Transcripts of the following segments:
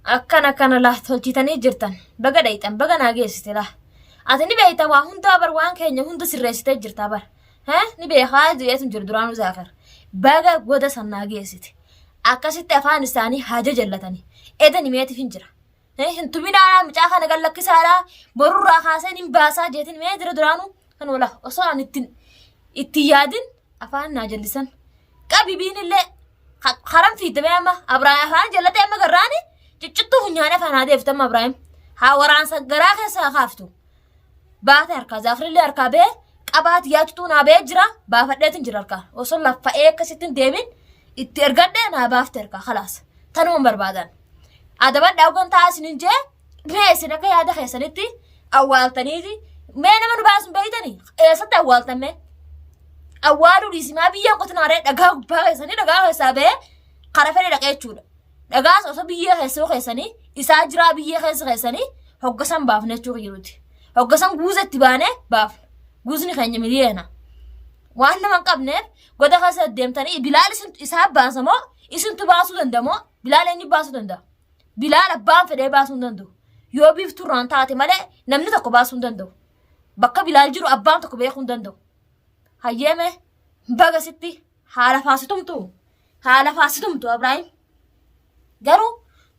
akkana laata hojjetanii jirtan baga dhayxan baga naageessite laa ati ni beeyta waa hundaa bar waan keenya hunda sirreessitee jirtaa bar ni beekaa jireetu jiru duraanuu zaakar baga goda san naageessite akkasitti afaan isaanii haja jallatanii edan himeetiif hin jira hintuminaa mucaa kana gallakkisaadhaa borurraa kaaseen hin baasaa jeetin mee jira duraanuu kan wala osoo an itti yaadin afaan naa jallisan qabibiin illee haram fiidamee amma Abrahaam afaan jallatee amma garraani ciccittuu funyaane afaan haa deeftama Abrahaam haa waraansa garaa keessaa kaaftu baate harkaa zaafrillee harkaa bee qabaati yaachtuu naa bee jira baafadheetin jira harkaa osoo laffa'ee akkasittiin deemin itti ergadhee naa baafte harkaa khalaas tanuma barbaadan adabadhaa ogontaa isinin jee mee isin akka yaada keessanitti awwaaltaniiti mee nama nu baasun beeytanii eessatti awwaaltamme awwaaluu dhiisimaa biyyaan qotinaaree dhagaa gubbaa keessanii dhagaa keessaa bee kara fedhe dhaqee jechuudha dhagaas osoo biyyee keessoo keessanii isaa jiraa biyyee keessa keessanii hoggasan baafne jechuu jiruuti hoggasan guuza itti baane baafne guuzni keenya miliyeena waan nama hin qabneef goda keessa deemtanii bilaal isaa baasamoo isintu baasuu dandamoo bilaal inni baasuu danda'a bilaal abbaan fedhee baasuu hin danda'u yoo biiftuurraan taate malee namni tokko baasuu hin danda'u bakka bilaal jiru abbaan tokko beekuu hin danda'u hayyeeme bagasitti haala faasitumtu Abrahaam garuu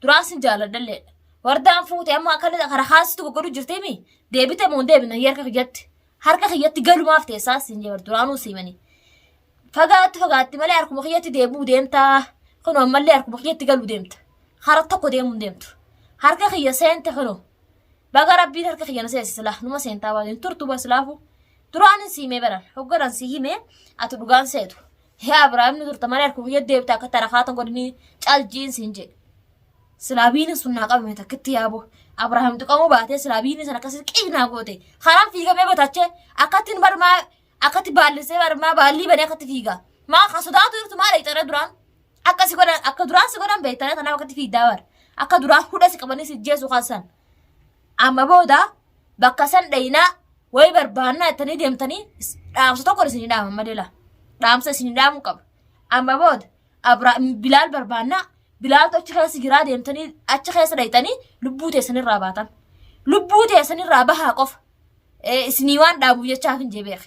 duraan sin jaaladhalleedha wardaan fuute amma akka kara haasitu goggodu jirtimi deebite moo deebina harka kiyyatti galumaaf teessaa sin jee duraanuu siimanii fagaatti malee harkuma kiyyatti deemuu deemtaa kun ammallee harkuma kiyyatti galuu deemta hara tokko deemuu deemtu harka kiyya seente kunoo baga rabbiin harka kiyya na seessisila numa seentaa baadin turtu baslaafu duraan siimee baran hoggaran si himee ati dhugaan seetu yaa Abrahaam ni turta malee harkuma kiyyatti deebta akka tarafaatan godhanii caaljiin sin jee silaabiin sun naa qabame takkitti yaabo Abrahaam tuqamuu baatee silaabiin san akkasitti qiinaa goote karaan fiigamee batachee akkattiin barmaa akkatti baallisee barmaa baallii banee akkatti fiigaa maa ka sodaatu jirtu maa dhayxare duraan akkasi godhan akka duraan si godhan beektane tanaaf akkatti fiigdaa bar akka duraan hudha si qabanii si jeesu kaasan amma booda bakka san dhaynaa way barbaannaa ittanii deemtanii dhaamsa tokko isinii dhaaman madeela dhaamsa isinii dhaamu qaba amma booda bilaal barbaannaa bilaaltu achi keessa jiraa deemtanii achi keessa dhayxanii lubbuu teessanirraa baatan lubbuu teessanirraa bahaa qofa isinii waan dhaabuuf jechaaf hin jeebeeq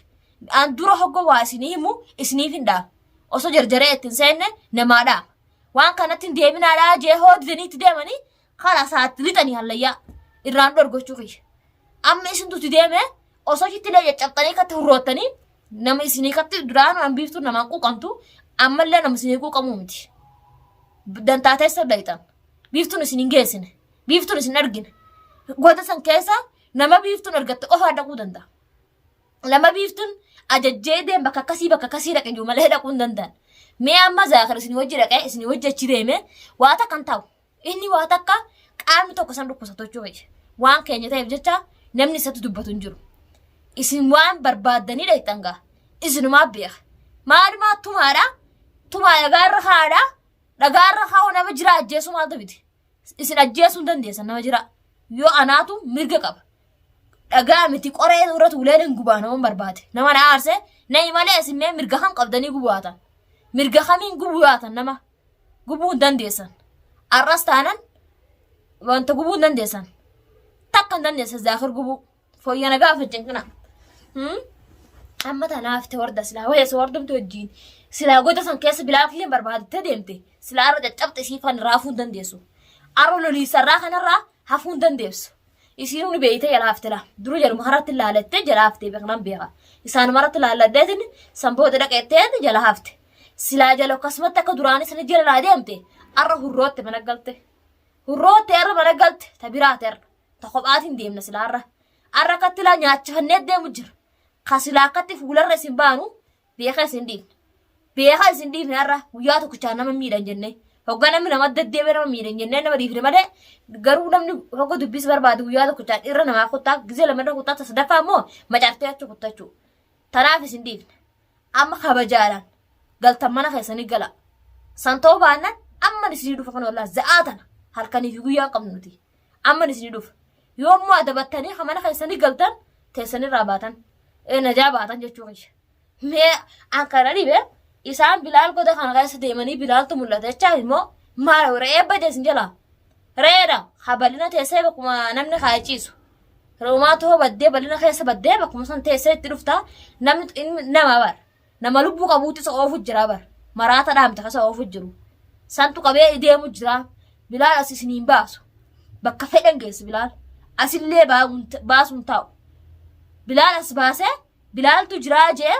an dura hoggo waa isinii himu isiniif hin dhaamu osoo jarjaree ittiin seenne namaa dhaama waan kanatti hin deeminaadhaa jee hoodidaniitti deemanii karaa isaatti lixanii hallayyaa irraan dhorgochuu kiyya amma isintutti deeme osoo ittilee caccabxanii katti hurroottanii nama isinii katti duraan waan biiftuu namaan quuqamtu ammallee nama isinii quuqamuu miti dantaa teessa dhayxan biiftuun isin hin geessine biiftuun isin argine goda san keessa nama biiftuun argatte ofaa dhaquu danda'a nama biiftuun ajajjee deem bakka akkasii dhaqe jiru malee dhaquu hin danda'an mee amma zaakar isin wajji dhaqee isin wajji achi deeme waa takka hin taa'u inni waa takka qaamni tokko san dhukkubsatu jechuu waan keenya ta'eef jecha namni isatti dubbatu hin jiru isin waan barbaaddanii dhayxan gaa isinumaa beeka maalumaa tumaa dhagaarra haadhaa dhagaarra haa nama jira ajjeesuu maaltu biti isin ajjeesuu hin dandeessan nama jira yoo anaatu mirga qaba dhagaa miti qoree irratti uleen hin gubaa nama barbaade nama na aarse nayi malee isin mee mirga kam qabdanii gubuwaatan mirga kamiin gubuwaatan nama gubuu hin dandeessan arras taanan wanta gubuu hin dandeessan takka hin dandeessan zaakir gubuu fooyyana gaafa cinqina amma tanaaf te warda silaa wayesa wardumtu wajjiin silaa goda san keessa bilaal killeen barbaadattee deemte silaa arra caccabxe siifan raafuu hin dandeessu arra loliisarraa kanarraa hafuu hin dandeessu isiin uni beeyte jalaaftela duru jedhuma haratti ilaalattee jalaaftee beeknan beeka isaan maratti ilaalladdeetin sanboota dhaqeetteeti jala hafte silaa jala akkasumatti akka duraanii sana jala deemte arra hurrootte mana galte hurrootte arra mana galte ta biraate arra ta kophaatiin deemna silaa arra akkatti ilaa nyaachifannee deemu jira ka silaa akkatti fuularra isin baanu beeka isin dhiifne arra guyyaa tokkichaa nama miidhan jennee hogga namni nama deddeebee nama miidhan jennee nama dhiifne malee garuu namni hogga dubbis barbaadu guyyaa tokkichaa irra namaa kuttaa gizee lamadha kuttaa tasadaffaa immoo macaartee achuu kuttachuu tanaaf isin dhiifne amma kabajaadhaan galtan mana keessanii gala santoo baannan amman isinii dhufa kan wallaa za'aa tana halkanii fi guyyaa qabnu nuti amman isinii dhufa yoommoo adabattanii kan mana keessanii galtan teessanirraa baatan najaa baatan jechuu kiyya mee ankara dhibee isaan bilaal goda kana keessa deemanii bilaaltu mul'ata jechaa immoo maal re'ee badee isin jalaa reeda habalina teessee bakkuma namni kaayachiisu roomaatoo baddee balina keessa baddee bakkuma san teessee itti dhuftaa namni nama bar nama lubbuu qabuutis oofu jira bar maraata dhaamte kasa oofu jiru santu qabee deemu jira bilaal as isiniin baasu bakka fedhan geessi bilaal asillee baasuun taa'u bilaal as baasee bilaaltu jiraa jee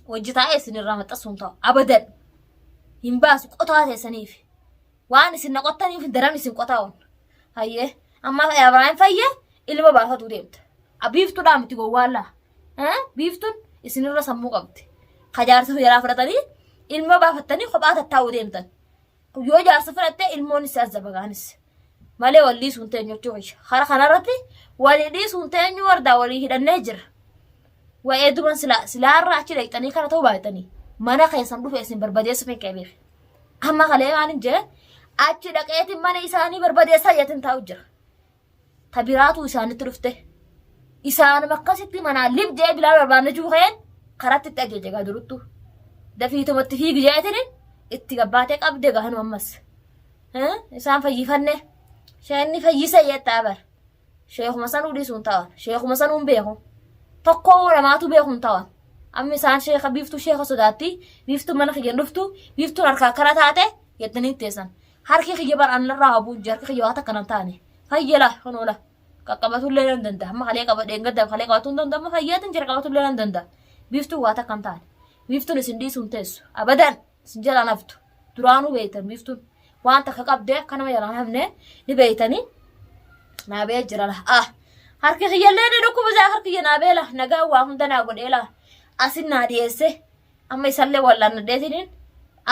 hojjetaa isinirraa maxxasuun taa'u abadan hin baasu qotaa teessaniif waan isin naqottaniif daran isin qotaa'uun hayyee amma Ibraahim fayyee ilma baafatu deemta abiiftuudhaan miti gowwaallaa biiftuun isinirra sammuu qabdi kajaarsa yaraa fudhatanii ilma baafattanii kophaa tattaa'uu deemtan yoo jaarsa fudhattee ilmoon isa azzabagaanis malee walii sun teenyu jechuudha hara kanarratti walii sun teenyu wardaa walii hidhannee jira wa'ee duban silaarraa achi dhaqxanii kana ta'uu baay'atanii mana keessan dhufe isin barbadeessuuf hin qabeef amma kalee waan hin jee achi dhaqeetiin mana isaanii barbadeessaa jeetin taa'u jira tabiraatu isaanitti dhufte isaan akkasitti manaa libjee bilaal barbaannachuu ka'een karatti itti ajeejagaa duruttu dafiitumatti fiigi jeetiin itti gabbaatee qabde gahanuu ammas isaan fayyifanne sheenni fayyisa yeettaa bar sheekuma sanuu dhiisuun ta'an sheekuma sanuun beeku tokkoo namaatu beekuun ta'an amma isaan sheeka biiftuu sheeka sodaatti biiftuu mana kiyyan dhuftu biiftuun harkaa kana taate yettanii teessan harki kiyya bar'aanirraa habuun jee harki kiyya waan akkanaan taane fayyala kanoola qaqqabatullee nan danda'a amma kalee qabadheen gadda kalee qabatuun danda'a amma fayyaatiin jira qabatullee nan danda'a biiftuu waan akkan taane biiftuun isin dhiisuun teessu abadan isin jalaan haftu duraanuu beeytan biiftuun waan takka qabdee akkanama jalaan hafne ni beeytanii naabee jira la harki kiyyallee ni dhukkubisaa harki kiyya naabee la nagaa waa hunda naa godhee la asin naa dhiyeesse amma isallee wallaan nadheetiniin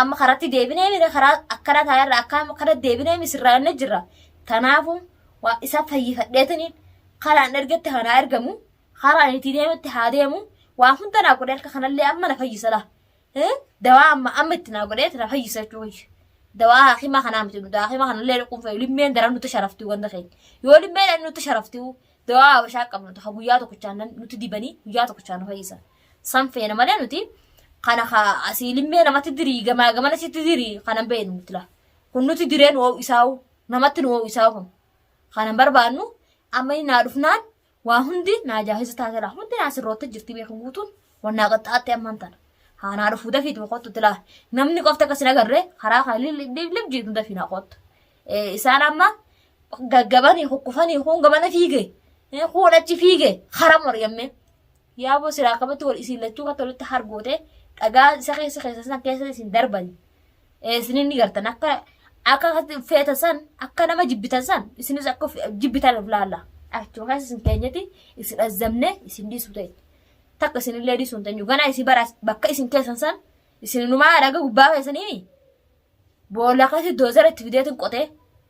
amma karatti deebinee mire karaa akkana taayarra akkama kana deebinee misirraanne jirra tanaafu waa isa fayyifadheetiniin karaan ergatti kanaa ergamu karaan itti deemetti haa deemu waa hunda naa godhee harka kanallee amma na fayyisa la dawaa amma itti naa godhee na fayyisa jechuudha dawaa hakiima kanaa miti nuti hakiima kanallee dhukkun fayyuu limmeen daran nuti sharaftii wanta keenya yoo limmeen nuti sharaftii dawaa habashaa qabnu tokko guyyaa tokkochaan nuti dibanii guyyaa tokkochaan fayyisa san feena malee nuti kana asii limmee namatti dirii gamaa gamana sitti dirii kanan beenu nuti la kun nuti direen woo isaa'u namatti nu woo isaa'u kun kanan barbaannu amma naa dhufnaan waa hundi naa jaahisa taatela hundi naa sirrootti jirti beekan guutuun wannaa qaxxaatte amman tana haanaa dhufuu dafiitu qottu tila namni qofta akkas nagarree karaa kan libjiitu dafii naa qottu isaan amma gaggabanii kukkufanii kun gamana fiige kun achi fiige haram waryammee yaaboo siraa qabatti wal isin lachuu kan tolitti hargoote dhagaa isa keessa san keessa isin darbani isinin ni gartan akka feetan san akka nama jibbitan san isinis akka jibbitan laalla achuma keessa isin keenyatti isin azzamne isin dhiisu ta'e takka isinillee dhiisuun ta'e ganaa isin bara bakka isin keessan san isin numaa dhaga gubbaa keessanii boolla akkasi doozara itti fideetin qotee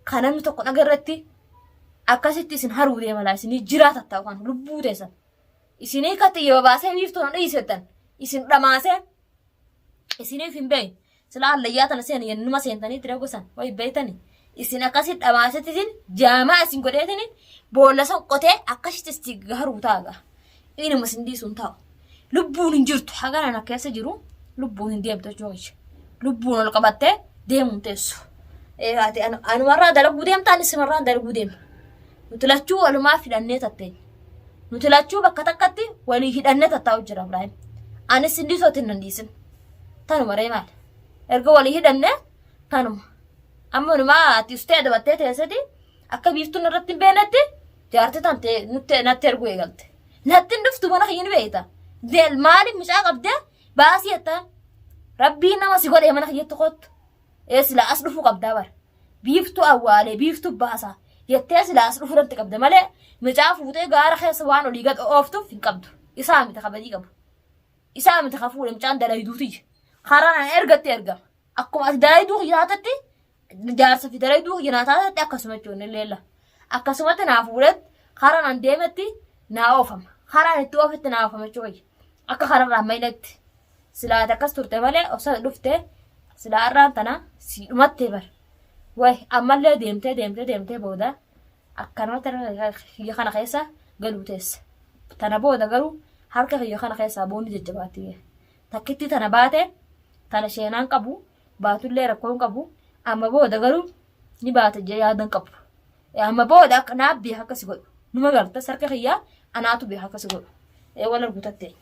kan namni tokko dhagarratti akkasitti isin haruu deemalaa isinii jiraata ta'u kan lubbuu teessan isinii katti yoo baasee biiftuun dhiisettan isin dhamaasee isiniif hin beeyin sila hallayyaa tana seen yennuma seentanii tira gosan way beeytani isin akkasitti dhamaasetti isin jaamaa isin godheetini boolla san qotee akkasitti isti garuu taaga inuma isin dhiisuun taa'u lubbuun hin jirtu haganan akka keessa jiru lubbuun hin deemtu jechuudha lubbuun ol qabattee deemuun teessu anumarraa dalaguu deemtaan isimarraa dalaguu deema nuti lachuu walumaa fidhannee tatteen nuti lachuu bakka takkatti walii hidhannee tattaa'u jira Ibraahim anis hin dhiisootiin nan dhiisin tanuma ree maal erga walii hidhannee tanuma amma numaa ati ustee adabattee teessati akka biiftuun irratti hin beenetti jaartii tante natti erguu eegalte natti hin dhuftu mana kiyyin beeyta maaliif mucaa qabdee baasii jettaan rabbiin nama si godhee mana kiyyatti qottu sila as dhufuu qabdaa bara biiftuu awwaalee biiftuu baasaa jettee sila as dhufuu irratti qabda malee mucaa fuutee gaara keessa waan olii gad ooftuuf hin qabdu isaa miti kabadii qabu isaa miti kafuudhe mucaan dalayduuti karaan ergatti ergama akkuma ati dalayduu nyaatatti jaarsa fi dalayduu nyaatatti akkasuma jechuun leella akkasumatti naa fuudhetti karaan deemetti naa oofama karaan itti oofetti naa oofama jechuudha akka kararraa maynatti silaati akkas turte malee obsa dhufte silaa irraan tana si dhumattee bar way ammallee deemtee booda akkanumatti kiyya kana keessa galuu teessa tana booda garuu harka kiyya kana keessaa boonni jajjabaatti takkitti tana baate tana sheenaan qabu baatullee rakkoon qabu amma booda garuu ni baata jee yaadan qabu. Amma booda akka naaf beeka akkasi godhu. Numa galta sarka kiyyaa anaatu beeka akkasi godhu. Wal arguu tattee.